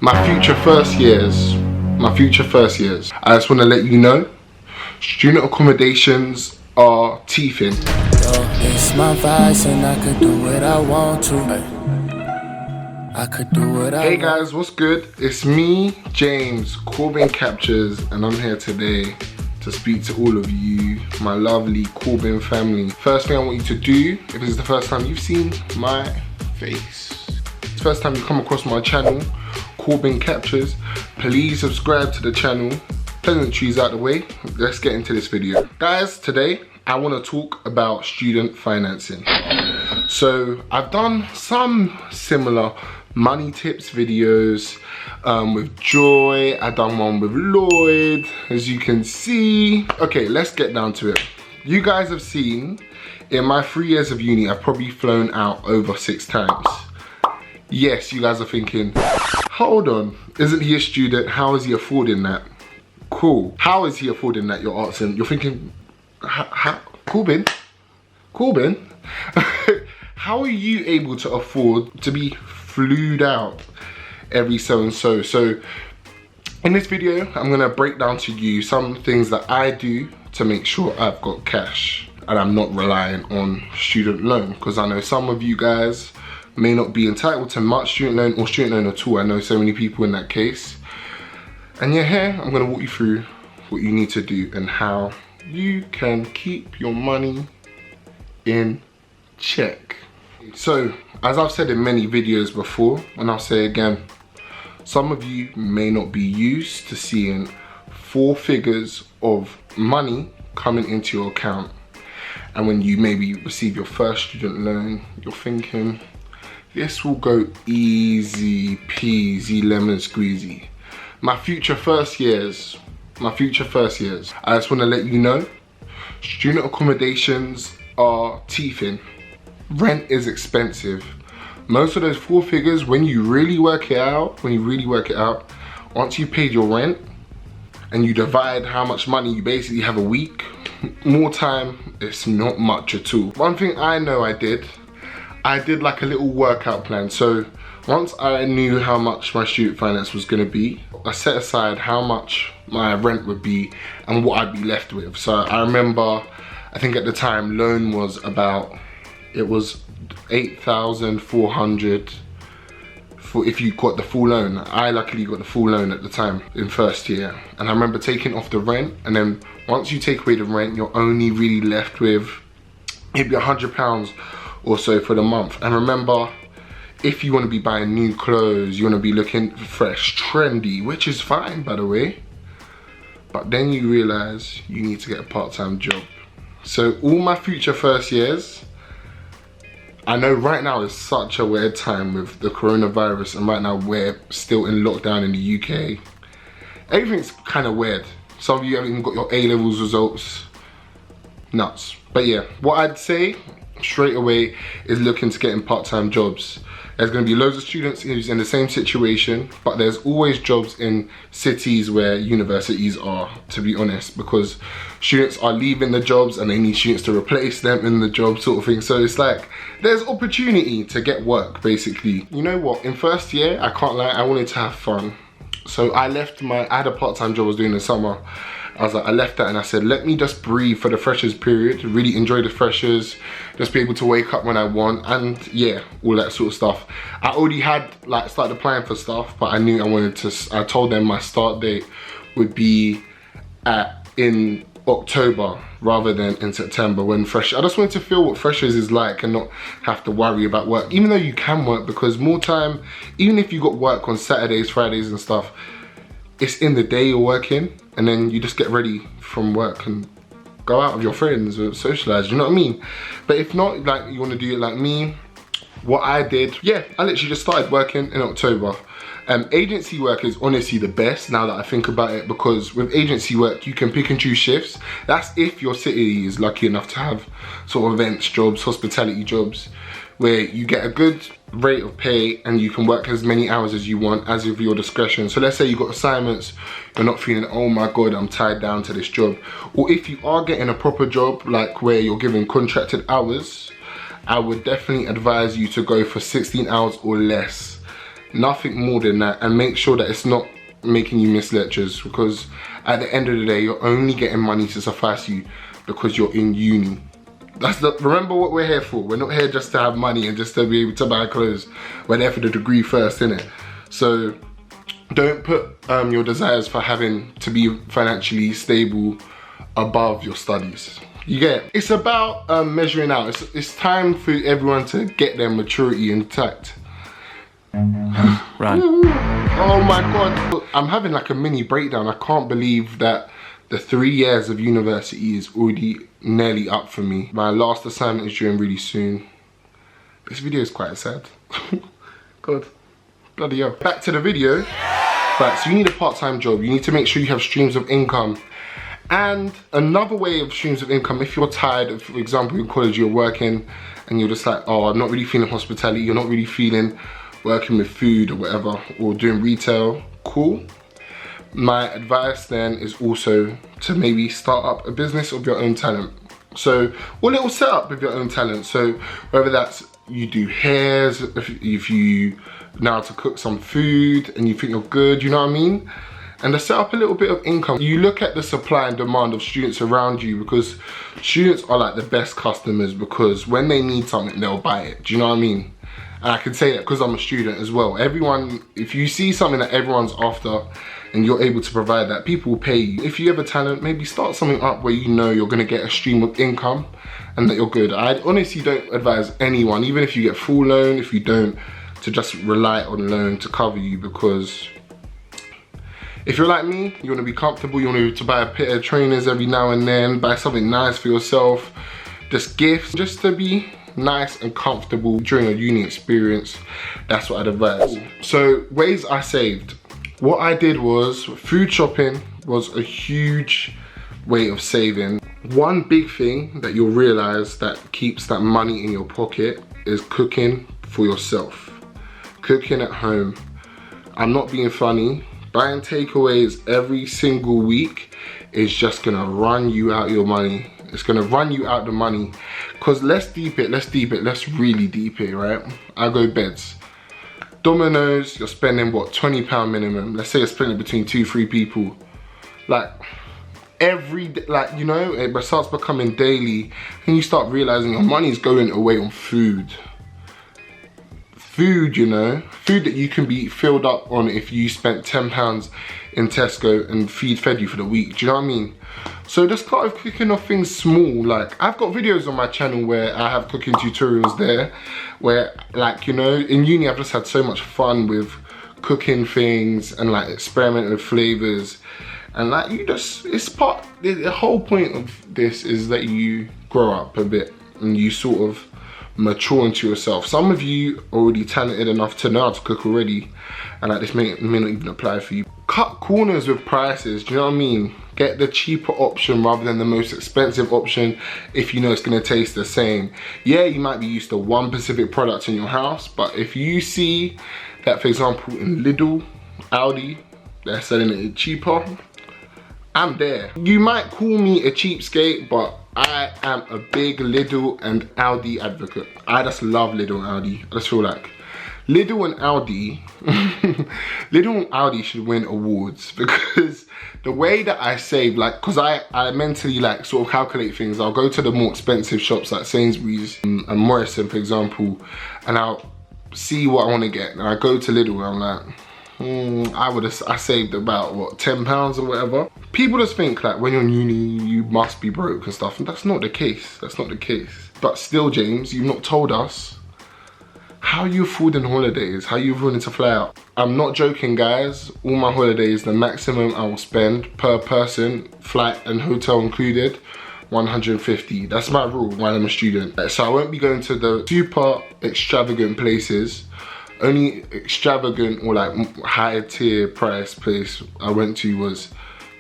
My future first years, I just want to let you know, student accommodations are teething. It's my vice and I could do what I want to. I could do what I want. Hey guys, what's good? It's me, James, Corbin Captures, and I'm here today to speak to all of you, my lovely Corbin family. First thing I want you to do, if this is the first time you've seen my face, it's the first time you come across my channel, Corbin Captures, please subscribe to the channel. Pleasantries out the way, let's get into this video. Guys, today I want to talk about student financing. So I've done some similar money tips videos with Joy. I've done one with Lloyd, as you can see. Okay, let's get down to it. You guys have seen in my 3 years of uni, I've probably flown out over 6 times. Yes, you guys are thinking, hold on, isn't he a student? How is he affording that? Cool. How is he affording that? You're asking. You're thinking, Corbin? How are you able to afford to be flued out every so and so? So in this video, I'm gonna break down to you some things that I do to make sure I've got cash and I'm not relying on student loan, because I know some of you guys may not be entitled to much student loan or student loan at all. I know so many people in that case. And yeah, here I'm gonna walk you through what you need to do and how you can keep your money in check. So, as I've said in many videos before, and I'll say again, some of you may not be used to seeing 4 figures of money coming into your account. And when you maybe receive your first student loan, you're thinking, this will go easy peasy lemon squeezy. My future first years, I just want to let you know, student accommodations are teething. Rent is expensive. Most of those 4 figures, when you really work it out, once you've paid your rent and you divide how much money you basically have a week, more time, it's not much at all. One thing I know I did like a little workout plan. So once I knew how much my student finance was gonna be, I set aside how much my rent would be and what I'd be left with. So I remember, I think at the time, loan was about, it was 8,400 for if you got the full loan. I luckily got the full loan at the time in first year. And I remember taking off the rent, and then once you take away the rent, you're only really left with maybe £100 or so for the month. And remember, if you want to be buying new clothes, you want to be looking fresh, trendy, which is fine by the way, but then you realize you need to get a part-time job. So all my future first years, I know right now is such a weird time with the coronavirus, and right now we're still in lockdown in the UK. Everything's kind of weird. Some of you haven't even got your A-levels results. Nuts. But yeah, what I'd say straight away is looking to get in part-time jobs. There's going to be loads of students who's in the same situation, but there's always jobs in cities where universities are, to be honest, because students are leaving the jobs and they need students to replace them in the job sort of thing. So it's like, there's opportunity to get work basically. You know what, in first year, I can't lie, I wanted to have fun. So I had a part-time job I was doing in the summer. I left that and I said, let me just breathe for the freshers period, really enjoy the freshers, just be able to wake up when I want, and yeah, all that sort of stuff. I already had started applying for stuff, but I knew I told them my start date would be in October rather than in September when fresh. I just wanted to feel what freshers is like and not have to worry about work, even though you can work, because more time, even if you got work on Saturdays, Fridays and stuff, it's in the day you're working, and then you just get ready from work and go out with your friends or socialize, you know what I mean? But if not, like you want to do it like me, what I did, yeah, I literally just started working in October. Agency work is honestly the best now that I think about it, because with agency work you can pick and choose shifts. That's if your city is lucky enough to have sort of events jobs, hospitality jobs, where you get a good rate of pay and you can work as many hours as you want as of your discretion. So let's say you got assignments, you're not feeling, oh my god, I'm tied down to this job. Or if you are getting a proper job, like where you're given contracted hours, I would definitely advise you to go for 16 hours or less. Nothing more than that, and make sure that it's not making you miss lectures, because at the end of the day, you're only getting money to suffice you because you're in uni. Remember what we're here for. We're not here just to have money and just to be able to buy clothes. We're there for the degree first, innit? So don't put your desires for having to be financially stable above your studies. You get it? It's about measuring out. It's time for everyone to get their maturity intact. Run. Oh my God. I'm having like a mini breakdown. I can't believe that the 3 years of university is already nearly up for me. My last assignment is due really soon. This video is quite sad. God, bloody hell. Back to the video. Right, so you need a part-time job. You need to make sure you have streams of income. And another way of streams of income, if you're tired of, for example, in college you're working and you're just like, oh, I'm not really feeling hospitality, you're not really feeling working with food or whatever, or doing retail, cool. My advice then is also to maybe start up a business of your own talent. So, or a little setup of your own talent. So whether that's you do hairs, if you know how to cook some food and you think you're good, you know what I mean? And to set up a little bit of income. You look at the supply and demand of students around you, because students are like the best customers, because when they need something, they'll buy it. Do you know what I mean? And I can say that because I'm a student as well. Everyone, if you see something that everyone's after and you're able to provide that, people will pay you. If you have a talent, maybe start something up where you know you're gonna get a stream of income and that you're good. I honestly don't advise anyone, even if you get full loan, if you don't, to just rely on loan to cover you, because if you're like me, you wanna be comfortable, you want to buy a pair of trainers every now and then, buy something nice for yourself, just gifts, just to be nice and comfortable during a uni experience. That's what I'd advise. So ways I saved. What I did was, food shopping was a huge way of saving. One big thing that you'll realize that keeps that money in your pocket is cooking for yourself. Cooking at home. I'm not being funny. Buying takeaways every single week is just gonna run you out your money. It's gonna run you out the money. Cause let's really deep it, right? I go beds. Domino's, you're spending what, £20 minimum. Let's say you're spending between 2-3 people. Like every, like, you know, it starts becoming daily and you start realizing your money's going away on food. Food, you know, food that you can be filled up on if you spent £10 in Tesco and fed you for the week. Do you know what I mean? So just kind of cooking off things small. Like I've got videos on my channel where I have cooking tutorials there, where, like, you know, in uni I've just had so much fun with cooking things and like experimenting with flavors, and like you just, it's part, the whole point of this is that you grow up a bit and you sort of mature into yourself. Some of you are already talented enough to know how to cook already, and like this may not even apply for you. Cut corners with prices, do you know what I mean? Get the cheaper option rather than the most expensive option if you know it's gonna taste the same. Yeah, you might be used to one specific product in your house, but if you see that, for example, in Lidl, Aldi, they're selling it cheaper, I'm there. You might call me a cheapskate, but I am a big Lidl and Aldi advocate. I just love Lidl and Aldi. I just feel like Lidl and Aldi, Lidl and Aldi should win awards, because the way that I save, like, cause I mentally like sort of calculate things. I'll go to the more expensive shops like Sainsbury's and Morrison, for example, and I'll see what I want to get. And I go to Lidl and I'm like, I saved about what, £10 or whatever. People just think like when you're in uni you must be broke and stuff, and that's not the case. That's not the case. But still, James, you've not told us how you affording holidays, how you affording to fly out. I'm not joking, guys. All my holidays, the maximum I will spend per person, flight and hotel included, 150. That's my rule while I'm a student. So I won't be going to the super extravagant places. Only extravagant or like higher tier price place I went to was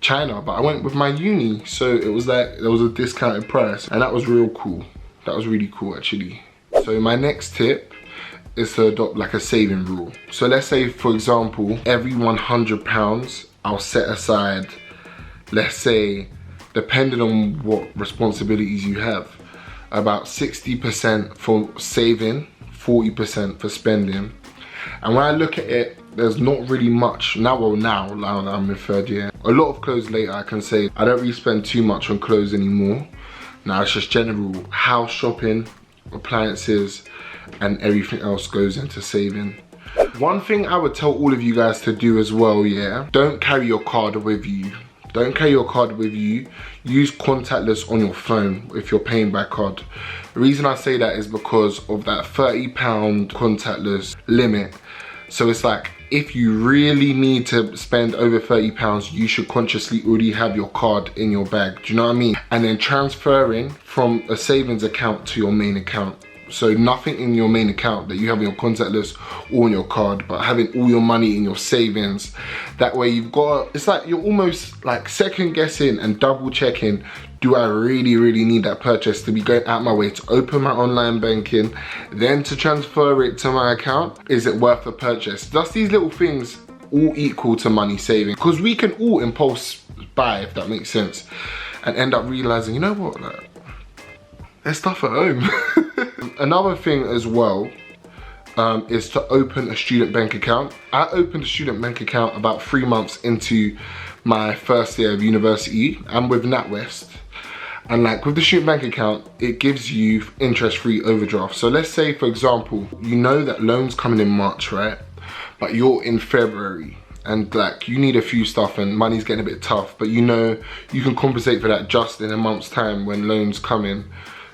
China, but I went with my uni, so it was like there was a discounted price, and that was real cool. That was really cool actually. So my next tip is to adopt like a saving rule. So let's say, for example, every £100 I'll set aside, let's say, depending on what responsibilities you have, about 60% for saving, 40% for spending, And when I look at it, there's not really much now that I'm in third year. A lot of clothes later, I can say I don't really spend too much on clothes anymore. Now it's just general house shopping, appliances, and everything else goes into saving. One thing I would tell all of you guys to do as well, yeah, don't carry your card with you. Don't carry your card with you. Use contactless on your phone if you're paying by card. The reason I say that is because of that £30 contactless limit. So it's like, if you really need to spend over £30, you should consciously already have your card in your bag. Do you know what I mean? And then transferring from a savings account to your main account. So nothing in your main account that you have in your contactless or on your card, but having all your money in your savings. That way you've got, it's like you're almost like second guessing and double checking, do I really need that purchase to be going out my way to open my online banking, then to transfer it to my account? Is it worth the purchase? Just these little things all equal to money saving, because we can all impulse buy, if that makes sense, and end up realizing, you know what, like, there's stuff at home. Another thing as well is to open a student bank account. I opened a student bank account about 3 months into my first year of university. I'm with NatWest. And like with the student bank account, it gives you interest-free overdraft. So let's say, for example, you know that loans coming in March, right? But you're in February and like you need a few stuff and money's getting a bit tough, but you know you can compensate for that just in a month's time when loans come in.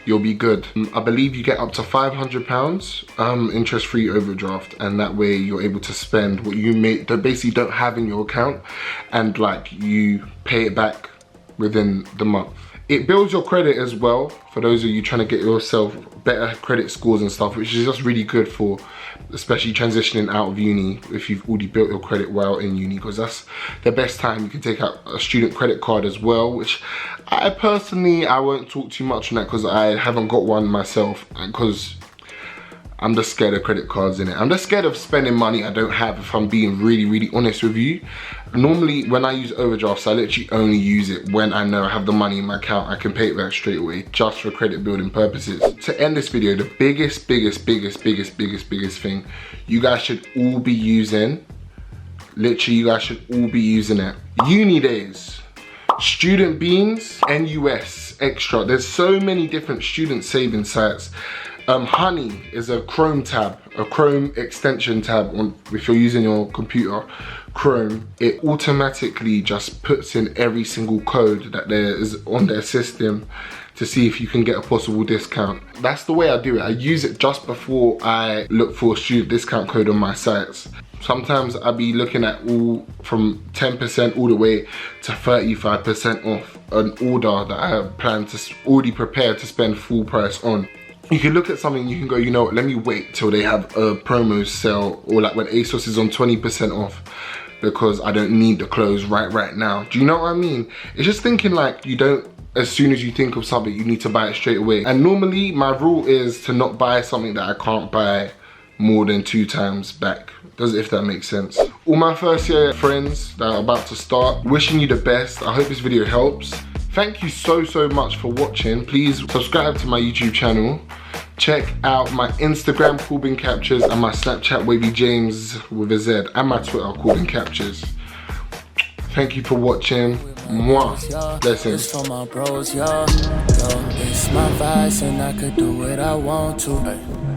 You'll be good. I believe you get up to £500 interest-free overdraft, and that way you're able to spend what you basically don't have in your account, and like you pay it back within the month. It builds your credit as well for those of you trying to get yourself better credit scores and stuff, which is just really good for especially transitioning out of uni if you've already built your credit well in uni, because that's the best time. You can take out a student credit card as well, which I personally, I won't talk too much on that because I haven't got one myself, because I'm just scared of credit cards, innit? I'm just scared of spending money I don't have, if I'm being really honest with you. Normally, when I use overdrafts, I literally only use it when I know I have the money in my account. I can pay it back straight away, just for credit building purposes. To end this video, the biggest thing you guys should all be using, literally you guys should all be using it. Uni days, StudentBeans, NUS, Extra. There's so many different student saving sites. Honey is a Chrome tab, a Chrome extension tab on, if you're using your computer, Chrome. It automatically just puts in every single code that there is on their system to see if you can get a possible discount. That's the way I do it. I use it just before I look for a student discount code on my sites. Sometimes I'll be looking at all from 10% all the way to 35% off an order that I plan to already prepare to spend full price on. You can look at something, you can go, you know what, let me wait till they have a promo sale, or like when ASOS is on 20% off, because I don't need the clothes right now. Do you know what I mean? It's just thinking like you don't, as soon as you think of something, you need to buy it straight away. And normally my rule is to not buy something that I can't buy more than 2 times back. If that makes sense. All my first year friends that are about to start, wishing you the best. I hope this video helps. Thank you so much for watching. Please subscribe to my YouTube channel. Check out my Instagram, Corbin Captures, and my Snapchat, Wavy James with a Z, and my Twitter, Corbin Captures. Thank you for watching. Mwah. Blessings. For my bros, yo. It's my vice and I could do what I want to.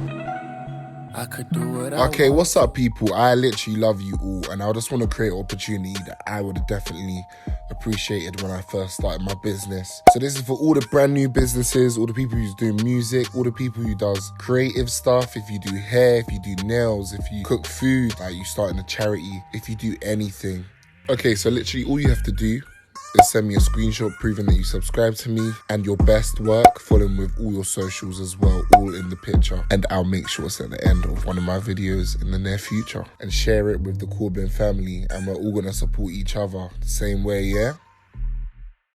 I could do what I Okay, what's up, people? I literally love you all, and I just want to create an opportunity that I would have definitely appreciated when I first started my business. So this is for all the brand new businesses, all the people who's doing music, all the people who does creative stuff, if you do hair, if you do nails, if you cook food, like you starting a charity, if you do anything. Okay, so literally all you have to do is send me a screenshot proving that you subscribe to me and your best work, following with all your socials as well, all in the picture. And I'll make sure it's at the end of one of my videos in the near future. And share it with the Corbin family, and we're all gonna support each other the same way, yeah?